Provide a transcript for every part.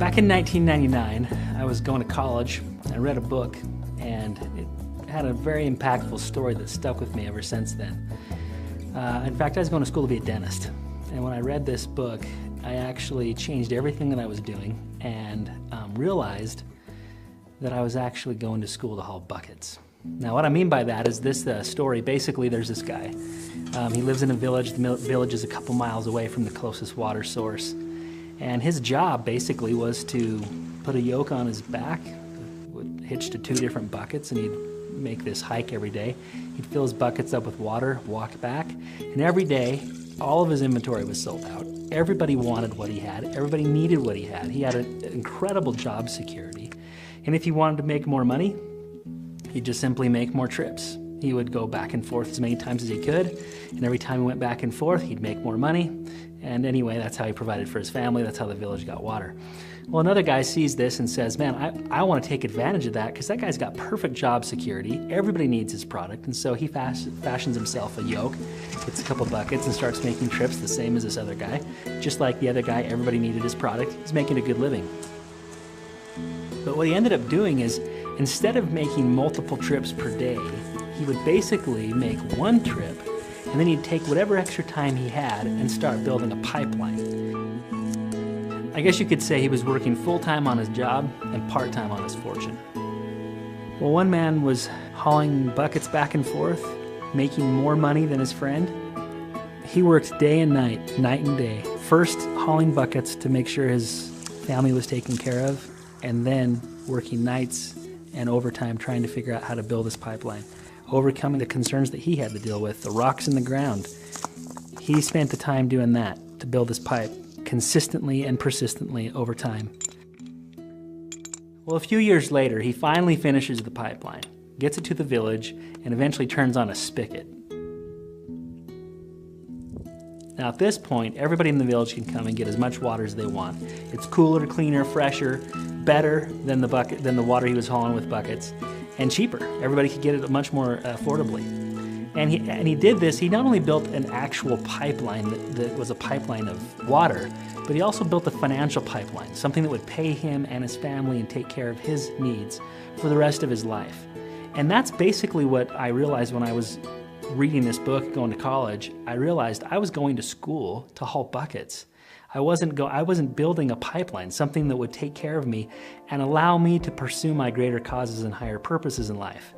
Back in 1999, I was going to college. I read a book, and it had a very impactful story that stuck with me ever since then. In fact, I was going to school to be a dentist. And when I read this book, I actually changed everything that I was doing and realized that I was actually going to school to haul buckets. Now, what I mean by that is this story. Basically, there's this guy. He lives in a village. The village is a couple miles away from the closest water source. And his job basically was to put a yoke on his back, hitched to 2 different buckets, and he'd make this hike every day. He'd fill his buckets up with water, walk back, and every day, all of his inventory was sold out. Everybody wanted what he had. Everybody needed what he had. He had an incredible job security. And if he wanted to make more money, he'd just simply make more trips. He would go back and forth as many times as he could, and every time he went back and forth, he'd make more money. And anyway, that's how he provided for his family. That's how the village got water. Well, another guy sees this and says, man, I want to take advantage of that because that guy's got perfect job security. Everybody needs his product. And so he fashions himself a yoke, gets a couple buckets, and starts making trips the same as this other guy. Just like the other guy, everybody needed his product. He's making a good living. But what he ended up doing is, instead of making multiple trips per day, he would basically make one trip, and then he'd take whatever extra time he had and start building a pipeline. I guess you could say he was working full-time on his job and part-time on his fortune. Well, one man was hauling buckets back and forth, making more money than his friend. He worked day and night, night and day. First hauling buckets to make sure his family was taken care of, and then working nights and overtime trying to figure out how to build this pipeline, overcoming the concerns that he had to deal with, the rocks in the ground. He spent the time doing that to build this pipe consistently and persistently over time. Well, a few years later, he finally finishes the pipeline, gets it to the village, and eventually turns on a spigot. Now at this point, everybody in the village can come and get as much water as they want. It's cooler, cleaner, fresher, better than the water he was hauling with buckets, and cheaper. Everybody could get it much more affordably. And he did this. He not only built an actual pipeline that was a pipeline of water, but he also built a financial pipeline, something that would pay him and his family and take care of his needs for the rest of his life. And that's basically what I realized when I was reading this book, going to college. I realized I was going to school to haul buckets. I wasn't building a pipeline, something that would take care of me and allow me to pursue my greater causes and higher purposes in life.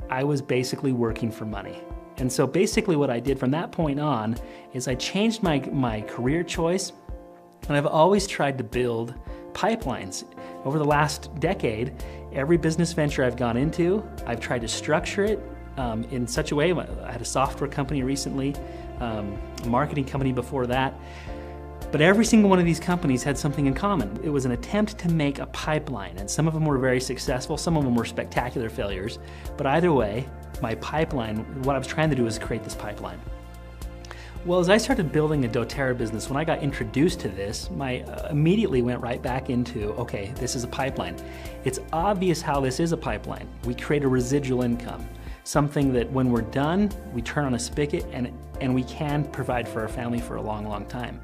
I was basically working for money. And so basically what I did from that point on is I changed my career choice, and I've always tried to build pipelines. Over the last decade, every business venture I've gone into, I've tried to structure it in such a way. I had a software company recently, a marketing company before that. But every single one of these companies had something in common. It was an attempt to make a pipeline, and some of them were very successful, some of them were spectacular failures. But either way, my pipeline, what I was trying to do was create this pipeline. Well, as I started building a doTERRA business, when I got introduced to this, immediately went right back into, okay, this is a pipeline. It's obvious how this is a pipeline. We create a residual income, something that when we're done, we turn on a spigot and we can provide for our family for a long, long time.